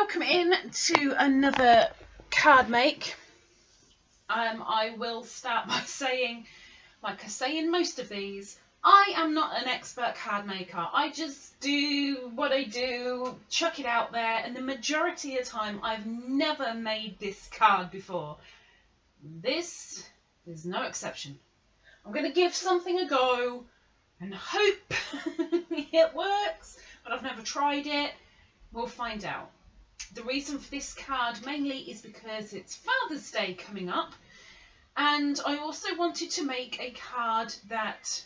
Welcome in to another card make. I will start by saying, like I say in most of these, I am not an expert card maker. I just do what I do, chuck it out there, and the majority of the time I've never made this card before. This is no exception. I'm going to give something a go and hope it works, but I've never tried it. We'll find out. The reason for this card mainly is because it's Father's Day coming up, and I also wanted to make a card that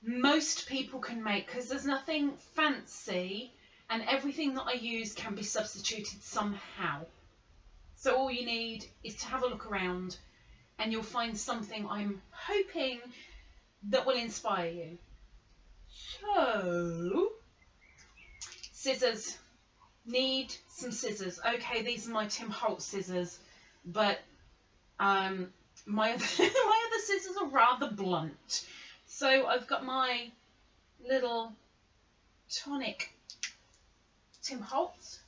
most people can make because there's nothing fancy and everything that I use can be substituted somehow. So all you need is to have a look around and you'll find something I'm hoping that will inspire you. So, scissors. Need some scissors. Okay, these are my Tim Holtz scissors, but my other scissors are rather blunt. So I've got my little tonic Tim Holtz.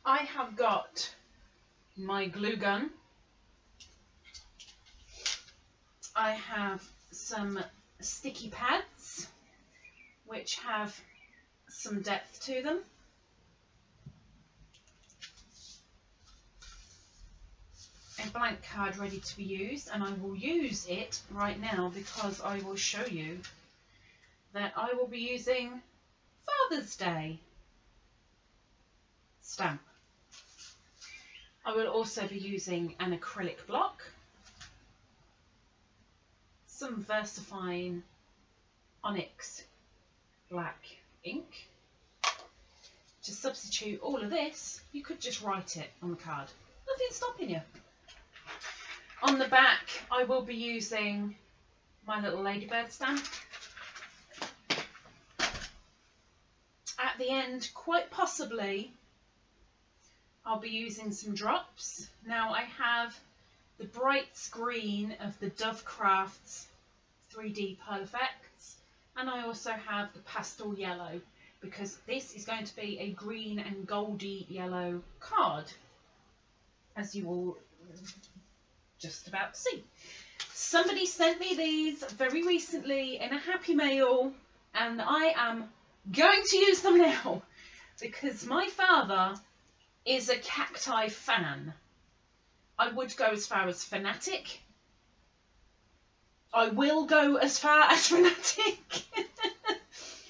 I have got my glue gun. I have some sticky pads, which have some depth to them. A blank card ready to be used, and I will use it right now because I will show you that I will be using Father's Day stamp. I will also be using an acrylic block, some VersaFine Onyx black ink. To substitute all of this, you could just write it on the card. Nothing's stopping you. On the back, I will be using my little ladybird stamp. At the end, quite possibly, I'll be using some drops. Now I have the bright green of the Dove Crafts 3D Pearl Effects, and I also have the pastel yellow because this is going to be a green and goldy yellow card, as you all just about to see. Somebody sent me these very recently in a happy mail, and I am going to use them now because my father is a cacti fan. I would go as far as fanatic. I will go as far as fanatic.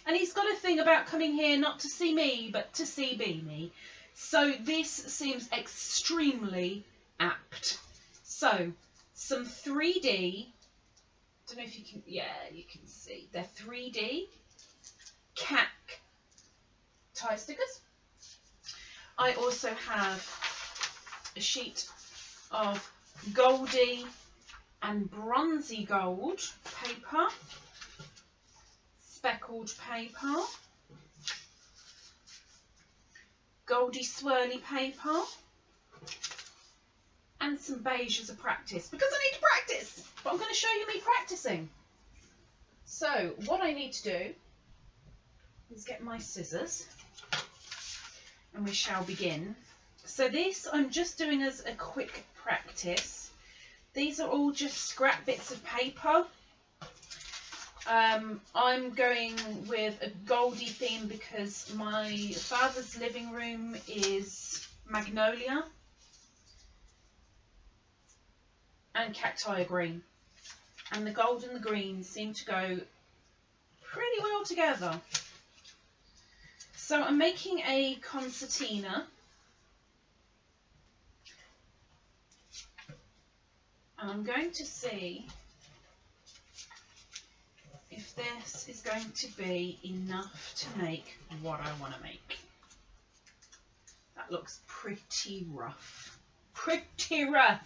And he's got a thing about coming here not to see me, but to see me. So this seems extremely apt. So, some 3D, don't know if you can, yeah, you can see, they're 3D cacti stickers. I also have a sheet of goldy and bronzy gold paper, speckled paper, goldy swirly paper, and some beige as a practice, because I need to practice, but I'm going to show you me practicing. So what I need to do is get my scissors, and we shall begin. So this I'm just doing as a quick practice. These are all just scrap bits of paper. I'm going with a goldy theme because my father's living room is magnolia and cacti green, and the gold and the green seem to go pretty well together. So I'm making a concertina, and I'm going to see if this is going to be enough to make what I want to make. That looks pretty rough. Pretty rough.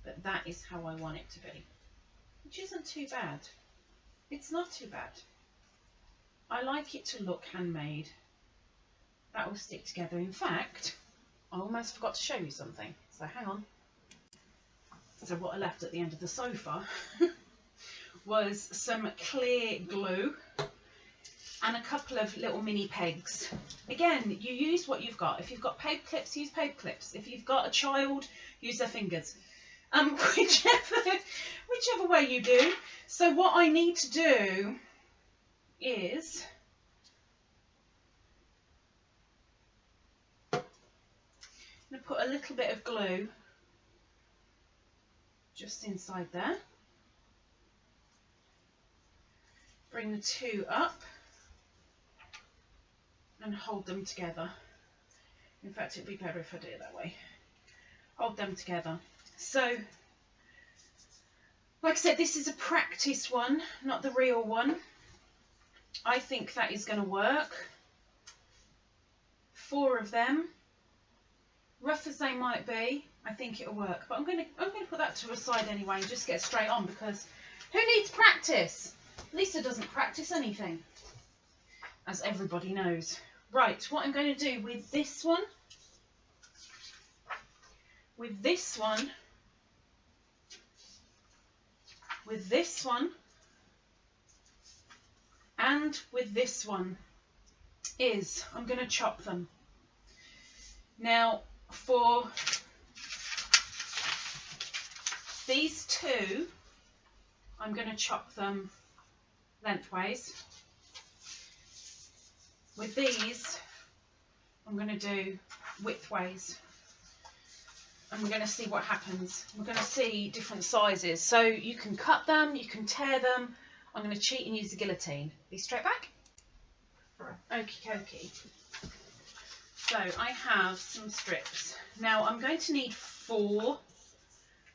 But that is how I want it to be, which isn't too bad. It's not too bad. I like it to look handmade. That will stick together. In fact, I almost forgot to show you something, so hang on. So what I left at the end of the sofa was some clear glue and a couple of little mini pegs. Again, you use what you've got. If you've got paper clips, use paper clips. If you've got a child, use their fingers. Whichever way you do. So what I need to do is I'm going to put a little bit of glue just inside there. Bring the two up and hold them together. In fact, it'd be better if I do it that way. Hold them together. So, like I said, this is a practice one, not the real one. I think that is going to work. 4 of them, rough as they might be, I think it'll work. But I'm going to put that to the side anyway and just get straight on, because who needs practice? Lisa doesn't practice anything, as everybody knows. Right, what I'm going to do with this one, with this one, with this one, and with this one is I'm going to chop them. Now, for these two, I'm going to chop them lengthways. With these, I'm going to do widthways. And we're going to see what happens. We're going to see different sizes. So you can cut them, you can tear them. I'm going to cheat and use the guillotine. Be straight back. Okie dokie. So I have some strips. Now I'm going to need 4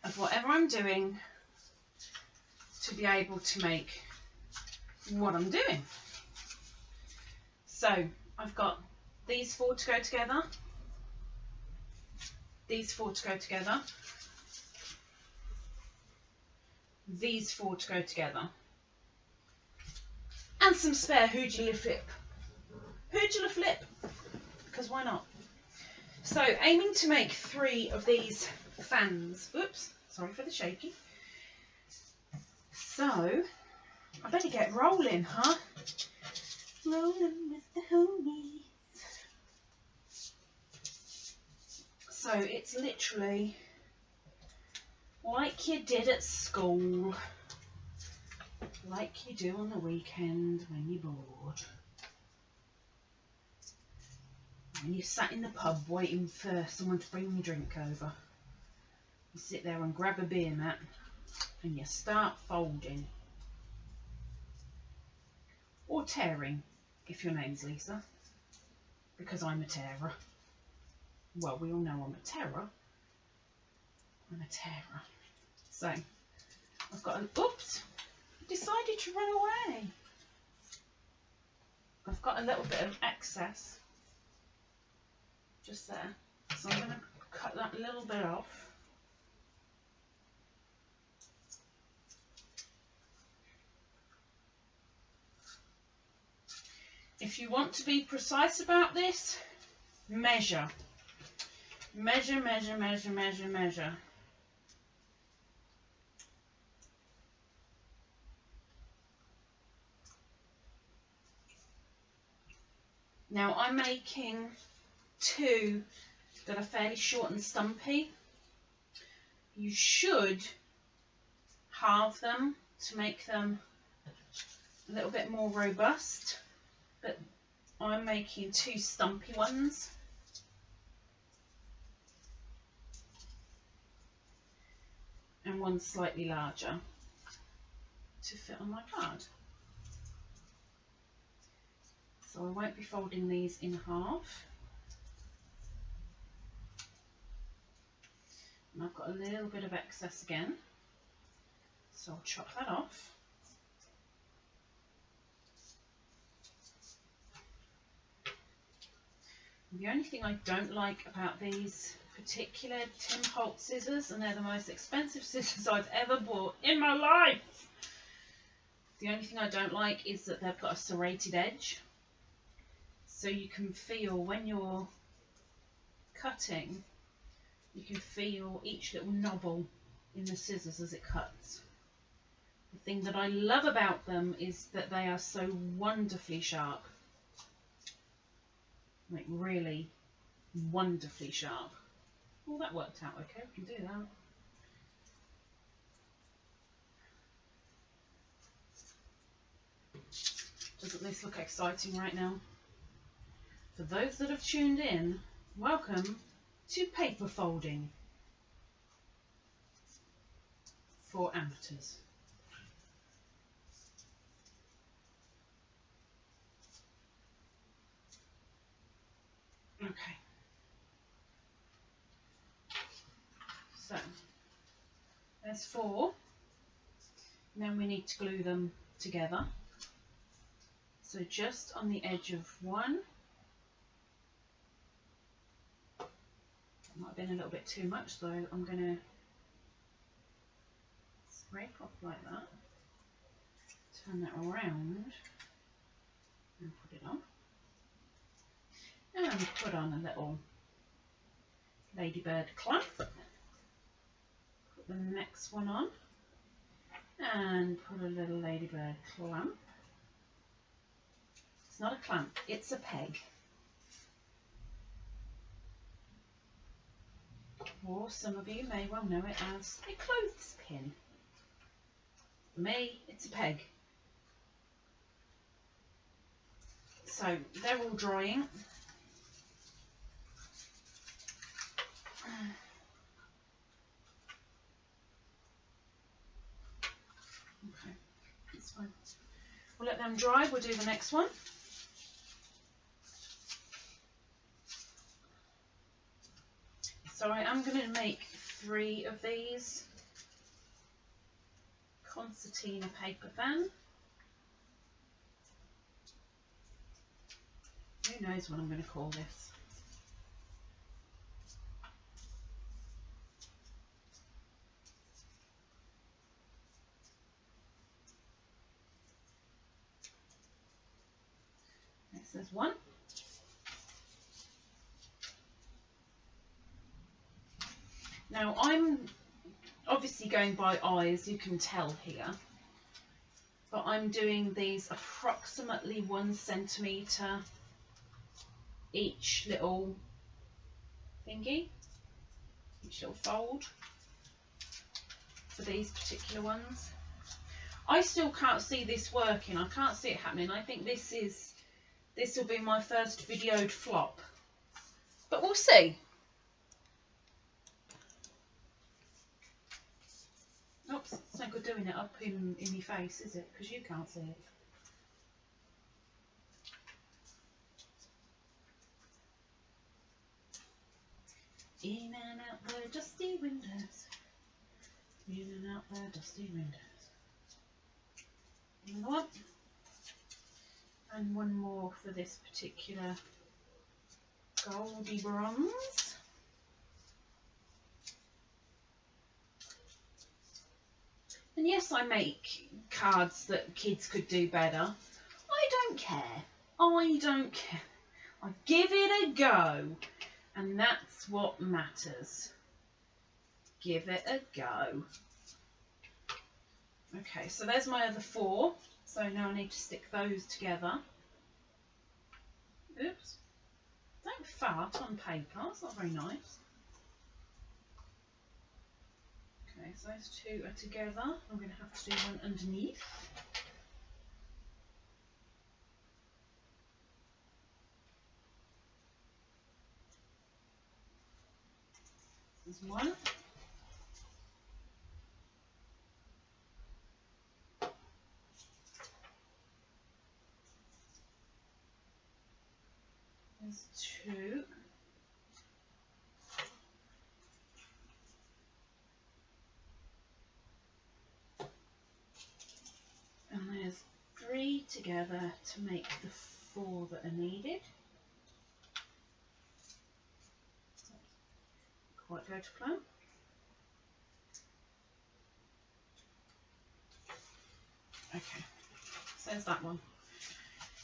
of whatever I'm doing to be able to make what I'm doing. So I've got these 4 to go together, these 4 to go together, these 4 to go together, and some spare hoodula flip. Hoodula flip, because why not? So aiming to make 3 of these fans. Oops, sorry for the shaky. So I better get rolling, huh? Rolling with the homies. So it's literally like you did at school, like you do on the weekend when you're bored. When you sat in the pub waiting for someone to bring your drink over. You sit there and grab a beer mat and you start folding. Or tearing, if your name's Lisa. Because I'm a tearer. Well, we all know I'm a terror. I'm a terror. So, I've got an... Oops! Decided to run away. I've got a little bit of excess. Just there. So I'm going to cut that little bit off. If you want to be precise about this, measure. Measure, measure, measure, measure, measure. Now I'm making 2 that are fairly short and stumpy. You should halve them to make them a little bit more robust, but I'm making 2 stumpy ones. And one slightly larger to fit on my card. So I won't be folding these in half. And I've got a little bit of excess again, so I'll chop that off. The only thing I don't like about these particular Tim Holtz scissors, and they're the most expensive scissors I've ever bought in my life. The only thing I don't like is that they've got a serrated edge. So you can feel when you're cutting, you can feel each little knobble in the scissors as it cuts. The thing that I love about them is that they are so wonderfully sharp. Like really wonderfully sharp. Well, that worked out okay, we can do that. Doesn't this look exciting right now? For those that have tuned in, welcome to paper folding for amateurs. Okay. So, there's 4. Now we need to glue them together. So just on the edge of one. That might have been a little bit too much though. I'm going to scrape off like that. Turn that around and put it on. And put on a little ladybird clamp. Put the next one on. And put a little ladybird clamp. It's not a clamp, it's a peg. Or some of you may well know it as a clothespin. For me, it's a peg. So they're all drying. Okay, that's fine. We'll let them dry, we'll do the next one. So I am going to make 3 of these concertina paper fan. Who knows what I'm going to call this? This is one. Now I'm obviously going by eye, as you can tell here, but I'm doing these approximately 1 centimetre each little thingy, each little fold for these particular ones. I still can't see this working, I can't see it happening. I think this will be my first videoed flop, but we'll see. Oops, it's no good doing it up in your face, is it? Because you can't see it. In and out the dusty windows. In and out the dusty windows. Another one. And one more for this particular goldy bronze. And yes, I make cards that kids could do better. I don't care. I don't care. I give it a go. And that's what matters. Give it a go. Okay, so there's my other 4. So now I need to stick those together. Oops. Don't fart on paper. That's not very nice. Okay, so those 2 are together. I'm going to have to do one underneath. There's one. There's 2. And there's 3 together to make the 4 that are needed. Quite go to plan. Okay, so there's that one.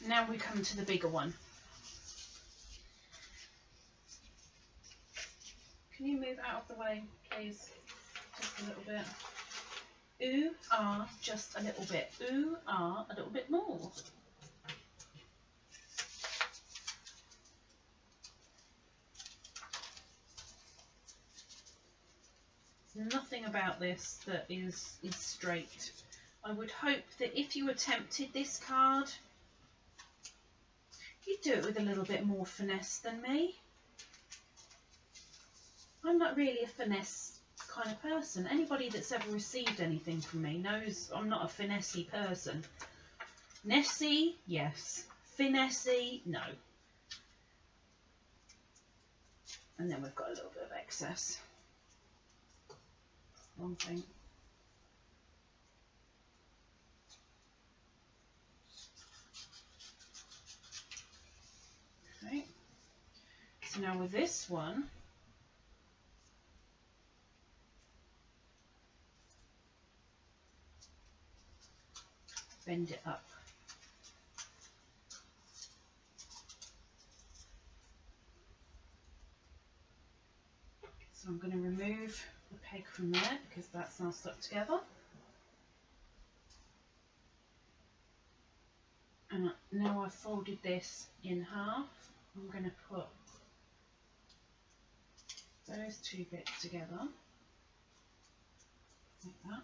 Now we come to the bigger one. Can you move out of the way, please? Just a little bit. Ooh, ah, just a little bit. Ooh, ah, a little bit more. There's nothing about this that is straight. I would hope that if you attempted this card, you'd do it with a little bit more finesse than me. I'm not really a finesse kind of person. Anybody that's ever received anything from me knows I'm not a finessey person. Nessy, yes. Finessey, no. And then we've got a little bit of excess. Wrong thing. Okay. So now with this one, bend it up. So I'm going to remove the peg from there because that's now stuck together. And now I've folded this in half, I'm going to put those two bits together, like that.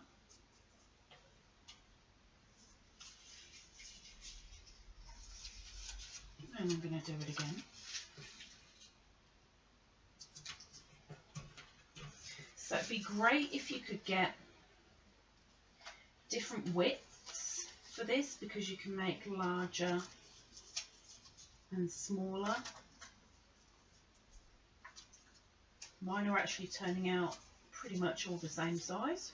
And I'm going to do it again. So it'd be great if you could get different widths for this, because you can make larger and smaller. Mine are actually turning out pretty much all the same size.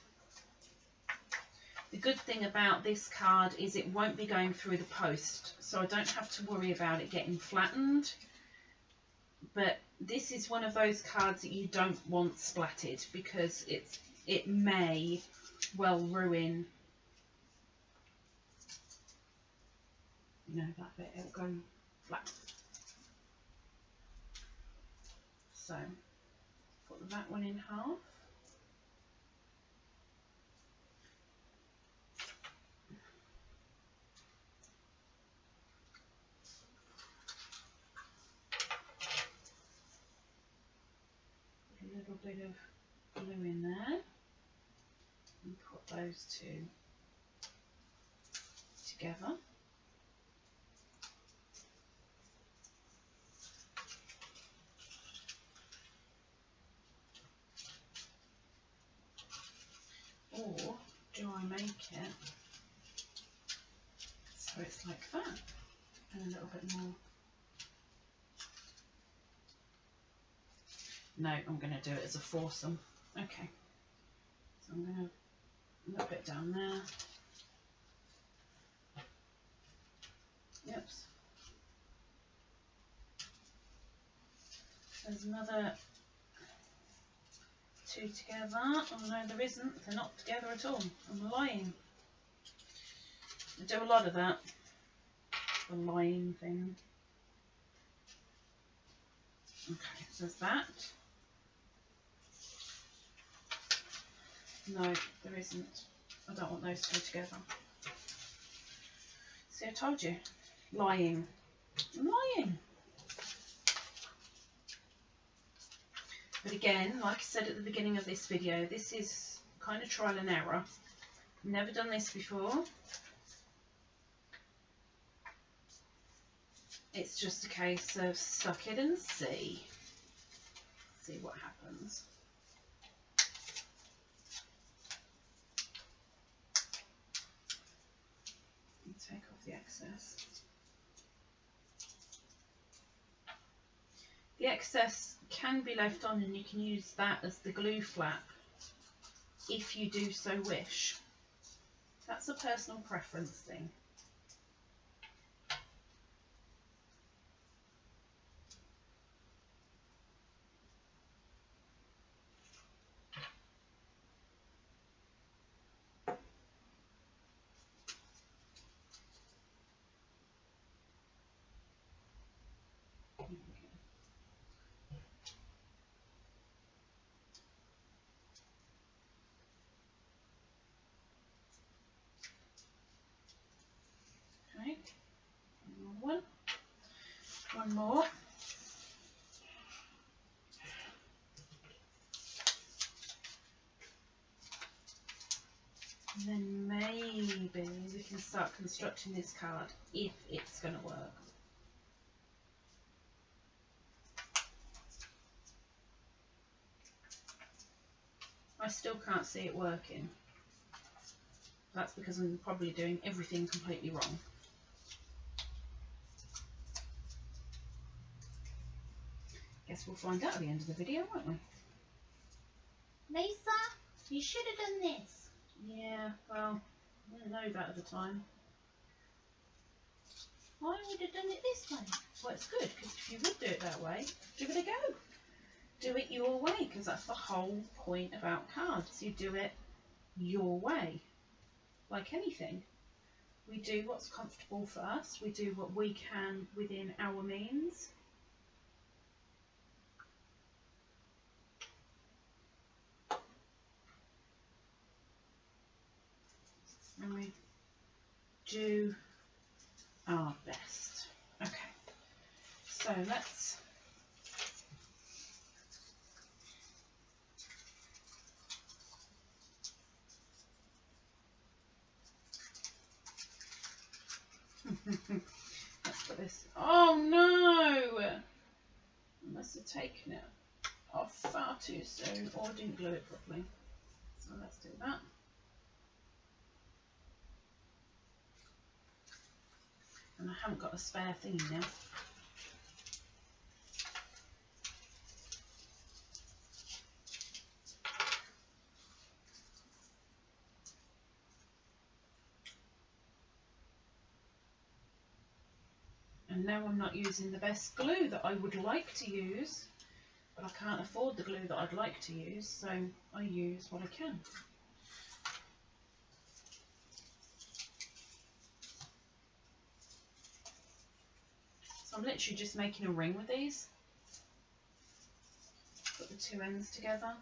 The good thing about this card is it won't be going through the post, so I don't have to worry about it getting flattened. But this is one of those cards that you don't want splatted, because it may well ruin, you know, that bit. It'll go flat. So put that one in half. A little bit of glue in there, and put those two together. Or do I make it so it's like that, and a little bit more? No, I'm going to do it as a foursome. Okay, so I'm going to a little bit down there. Oops. There's another two together. Oh no, there isn't. They're not together at all. I'm lying. I do a lot of that. The lying thing. Okay, so there's that. No, there isn't. I don't want those two together. See, I told you. Lying. I'm lying. But again, like I said at the beginning of this video, this is kind of trial and error. Never done this before. It's just a case of suck it and see. See what happens. Take off the excess. The excess can be left on, and you can use that as the glue flap if you do so wish. That's a personal preference thing. one. One more. And then maybe we can start constructing this card if it's going to work. I still can't see it working. That's because I'm probably doing everything completely wrong. Guess we'll find out at the end of the video, won't we? Lisa, you should have done this. Yeah, well, I didn't know that at the time. I would have done it this way. Well, it's good, because if you would do it that way, give it a go. Do it your way, because that's the whole point about cards. You do it your way. Like anything. We do what's comfortable for us. We do what we can within our means. And we do our best. Okay, so let's let's put this. Oh no! I must have taken it off far too soon, or didn't glue it properly. So let's do that. And I haven't got a spare thingy now. And now I'm not using the best glue that I would like to use, but I can't afford the glue that I'd like to use, so I use what I can. So I'm literally just making a ring with these. Put the two ends together.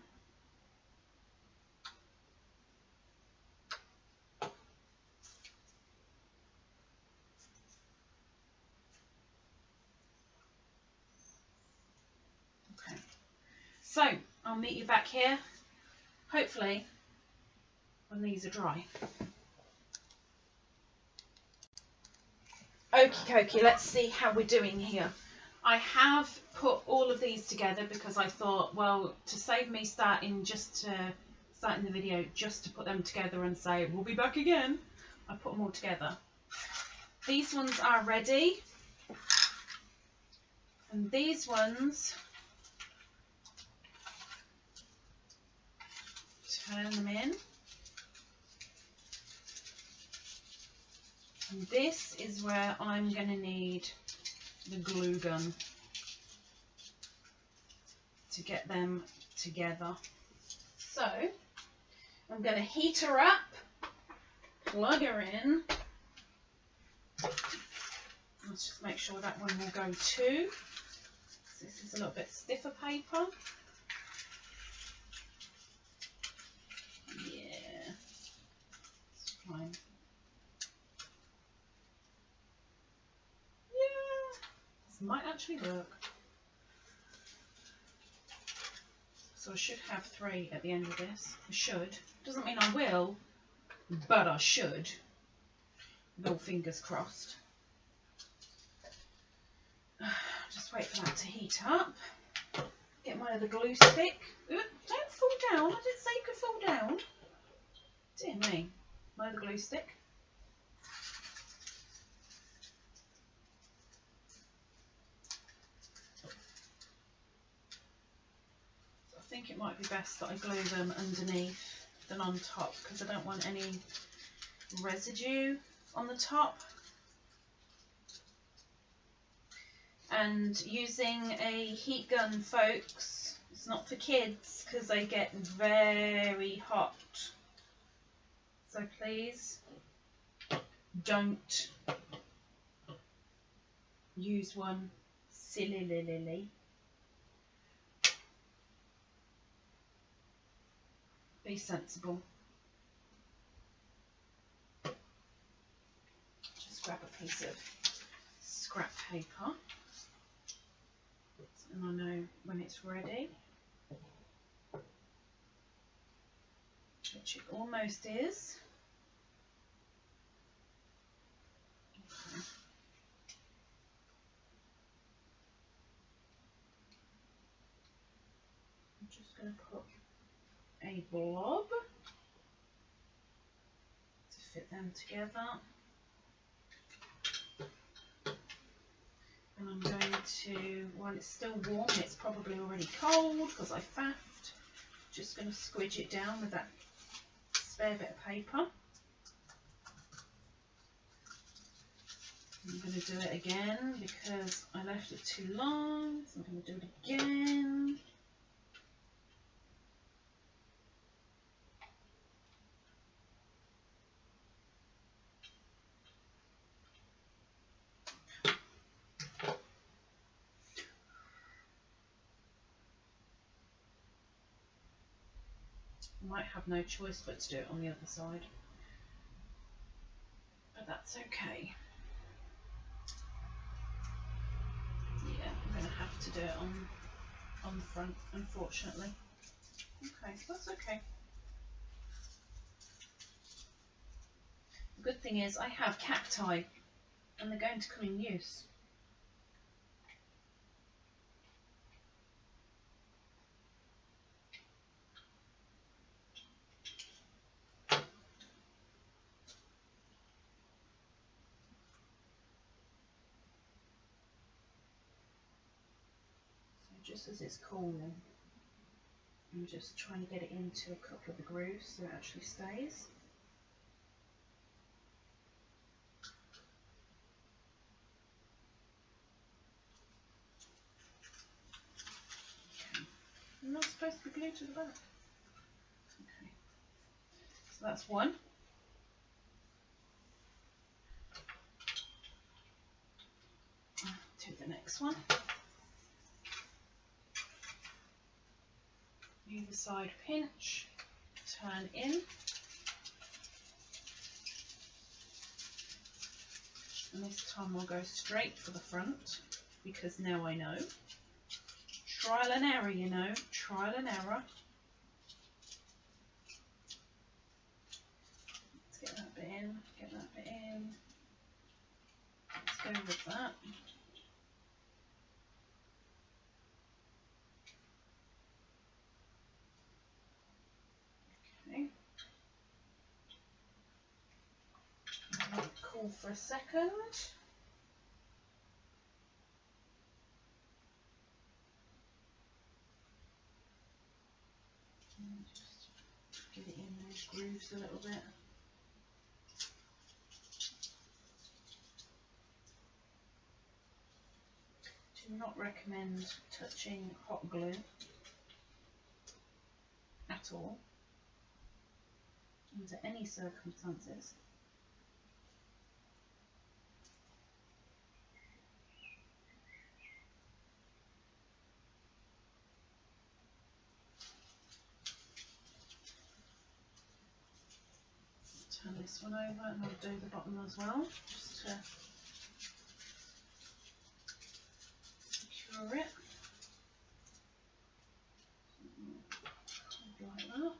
Okay. So I'll meet you back here, hopefully, when these are dry. Okie dokie, let's see how we're doing here. I have put all of these together because I thought, well, to save me starting the video just to put them together and say, we'll be back again, I put them all together. These ones are ready. And these ones, turn them in. And this is where I'm going to need the glue gun to get them together. So I'm going to heat her up, plug her in. Let's just make sure that one will go too. This is a little bit stiffer paper. Yeah, it's fine. Might actually work. So I should have 3 at the end of this. I should. Doesn't mean I will, but I should. With all fingers crossed. Just wait for that to heat up. Get my other glue stick. Ooh, don't fall down. I didn't say you could fall down. Dear me. My other glue stick. I think it might be best that I glue them underneath than on top because I don't want any residue on the top. And using a heat gun, folks, it's not for kids because they get very hot. So please don't use one silly. Be sensible. Just grab a piece of scrap paper, and I know when it's ready, which it almost is. Okay. I'm just going to put a blob to fit them together. And I'm going to, while it's still warm, it's probably already cold because I faffed, just going to squidge it down with that spare bit of paper. I'm going to do it again because I left it too long, so I'm going to do it again. I might have no choice but to do it on the other side, but that's okay. Yeah, I'm going to have to do it on the front, unfortunately. Okay, that's okay. The good thing is I have cacti, and they're going to come in use. Just as it's cooling, I'm just trying to get it into a couple of the grooves so it actually stays. Okay. I'm not supposed to be glued to the back. Okay, so that's one. To the next one. Either side pinch, turn in, and this time we'll go straight for the front because now I know. Trial and error, you know, trial and error. Let's get that bit in, get that bit in. Let's go with that. Okay. Let it cool for a second. And just get it in those grooves a little bit. Do not recommend touching hot glue at all, under any circumstances. Turn this one over and I'll do the bottom as well, just to secure it. Like that.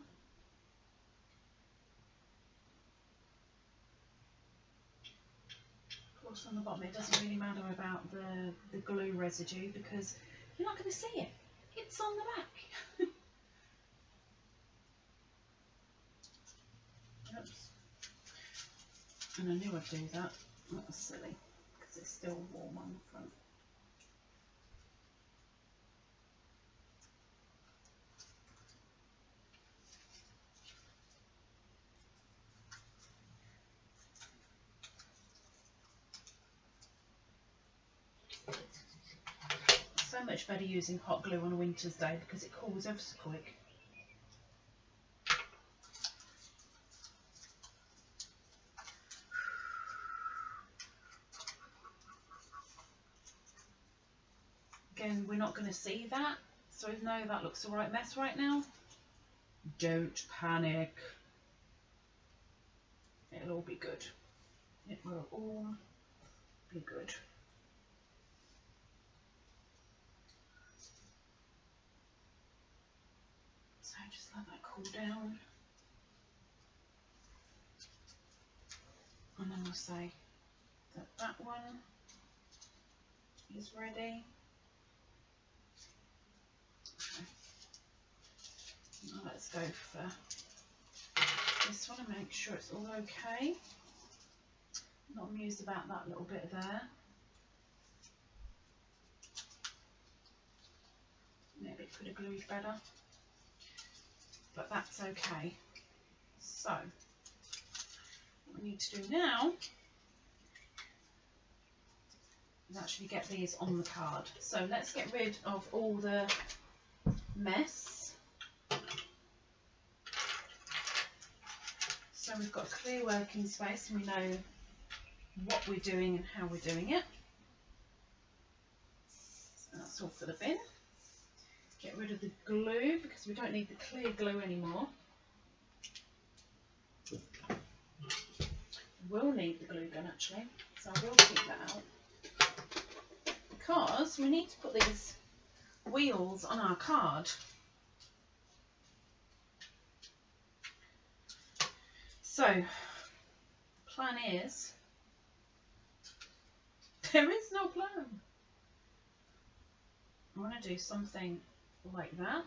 Of course on the bottom it doesn't really matter about the glue residue because you're not going to see it. It's on the back. Oops. And I knew I'd do that. That was silly because it's still warm on the front. So much better using hot glue on a winter's day because it cools ever so quick. Again, we're not going to see that, so even though that looks a right mess right now, don't panic. It'll all be good. It will all be good. down. And then we'll say that that one is ready. Okay. Now let's go for this one and make sure it's all okay. Not amused about that little bit there. Maybe it could have glued better, but that's okay. So what we need to do now is actually get these on the card. So let's get rid of all the mess. So we've got a clear working space and we know what we're doing and how we're doing it. So that's all for the bin. Get rid of the glue because we don't need the clear glue anymore. We'll need the glue gun actually, so I will keep that out. Because we need to put these wheels on our card. So, plan is, there is no plan. I want to do something like that.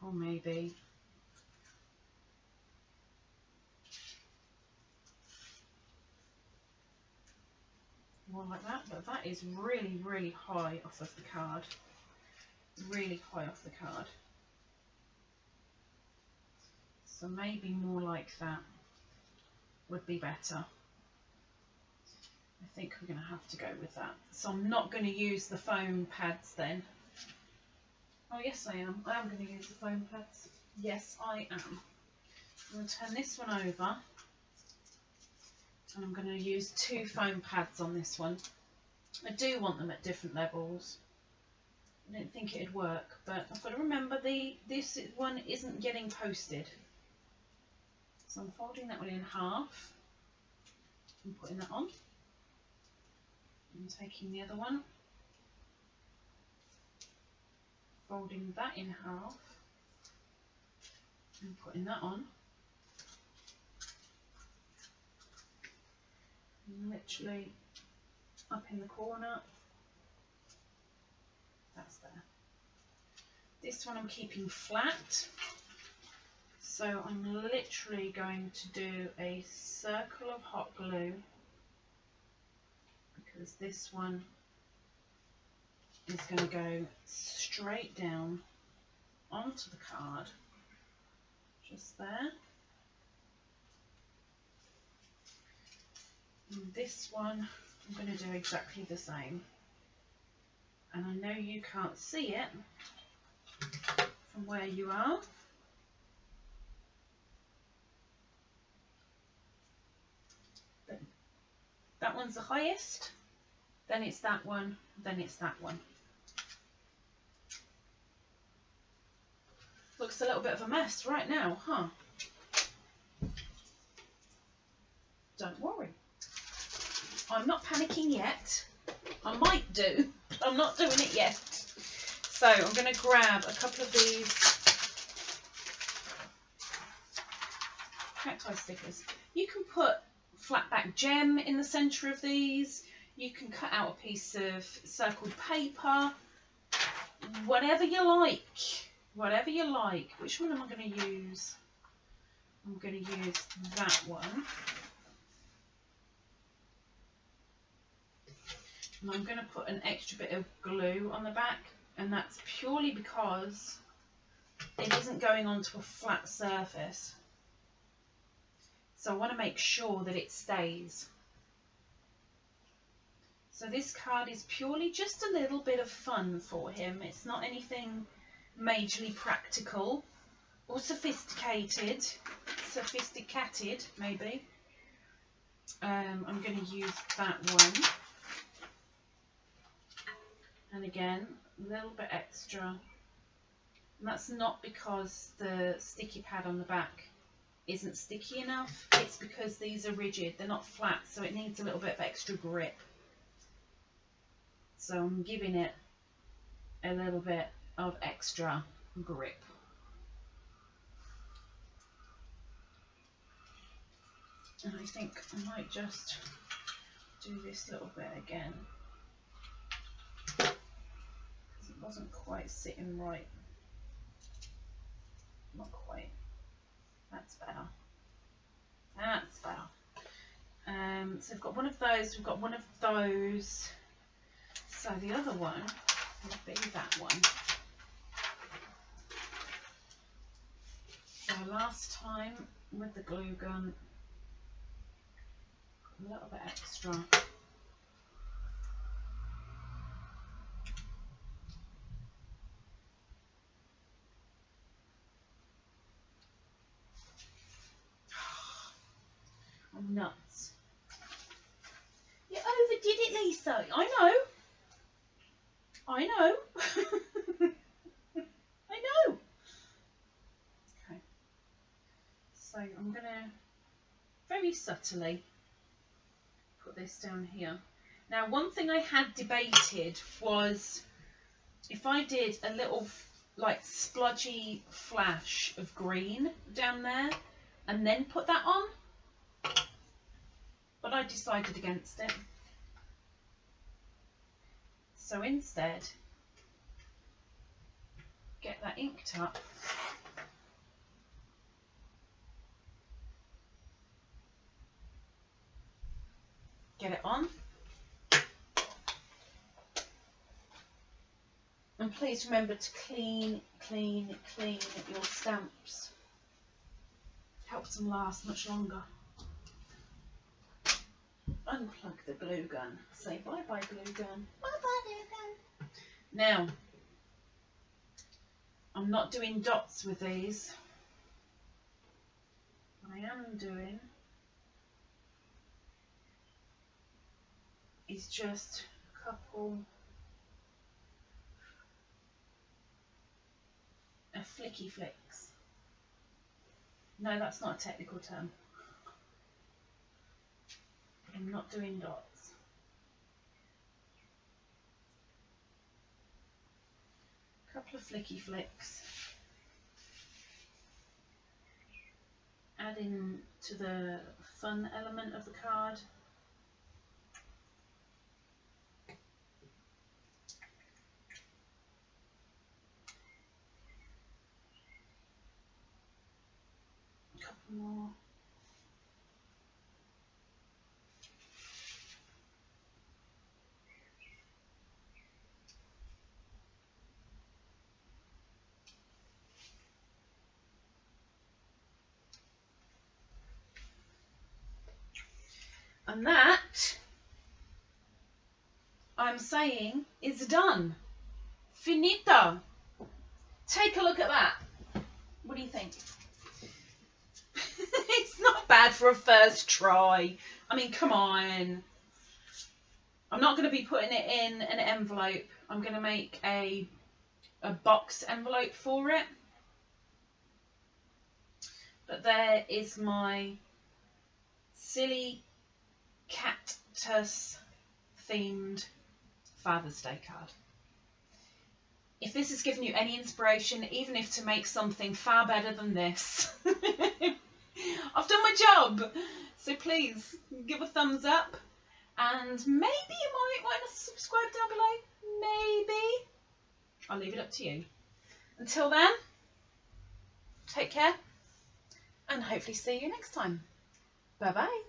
Or maybe more like that, but that is really, really high off of the card. Really high off the card. So maybe more like that would be better. I think we're going to have to go with that. So I'm not going to use the foam pads then. Oh yes I am. I am going to use the foam pads. Yes I am. I'm going to turn this one over. And I'm going to use 2 foam pads on this one. I do want them at different levels. I didn't think it'd work, but I've got to remember this one isn't getting posted. So I'm folding that one in half and putting that on. And taking the other one, folding that in half and putting that on. And literally up in the corner. That's there. This one I'm keeping flat. So I'm literally going to do a circle of hot glue because this one is going to go straight down onto the card, just there. And this one I'm going to do exactly the same. And I know you can't see it from where you are. That one's the highest, then it's that one, then it's that one. Looks a little bit of a mess right now, huh? Don't worry. I'm not panicking yet. I might do, but I'm not doing it yet. So I'm going to grab a couple of these cacti stickers. You can put flat back gem in the centre of these. You can cut out a piece of circled paper. Whatever you like. Whatever you like. Which one am I going to use? I'm going to use that one. And I'm going to put an extra bit of glue on the back, and that's purely because it isn't going onto a flat surface. So I want to make sure that it stays. So this card is purely just a little bit of fun for him. It's not anything majorly practical or sophisticated. Sophisticated, maybe. I'm going to use that one. And again, a little bit extra. And that's not because the sticky pad on the back isn't sticky enough. It's because these are rigid. They're not flat, so it needs a little bit of extra grip. So I'm giving it a little bit of extra grip. And I think I might just do this little bit again, because it wasn't quite sitting right. Not quite. That's better. That's better. So we've got one of those, we've got one of those. So the other one would be that one. So last time with the glue gun, got a little bit extra. I'm nuts. You overdid it, Lisa. I know. I know. I know. Okay. So I'm going to very subtly put this down here. Now, one thing I had debated was if I did a little like splodgy flash of green down there and then put that on, but I decided against it. So instead, get that inked up. Get it on. And please remember to clean your stamps. Helps them last much longer. Unplug the glue gun. Say bye bye glue gun. Bye bye, glue gun. Now, I'm not doing dots with these. What I am doing is just a couple of flicky flicks. No, that's not a technical term. I'm not doing dots. A couple of flicky flicks. Adding to the fun element of the card. A couple more. And that, I'm saying, is done. Finito. Take a look at that. What do you think? It's not bad for a first try. I mean, come on. I'm not going to be putting it in an envelope. I'm going to make a box envelope for it. But there is my silly cactus themed Father's Day card. If this has given you any inspiration, even if to make something far better than this, I've done my job. So please give a thumbs up, and maybe you might want to subscribe down below. Maybe. I'll leave it up to you. Until then, take care, and hopefully see you next time. Bye bye.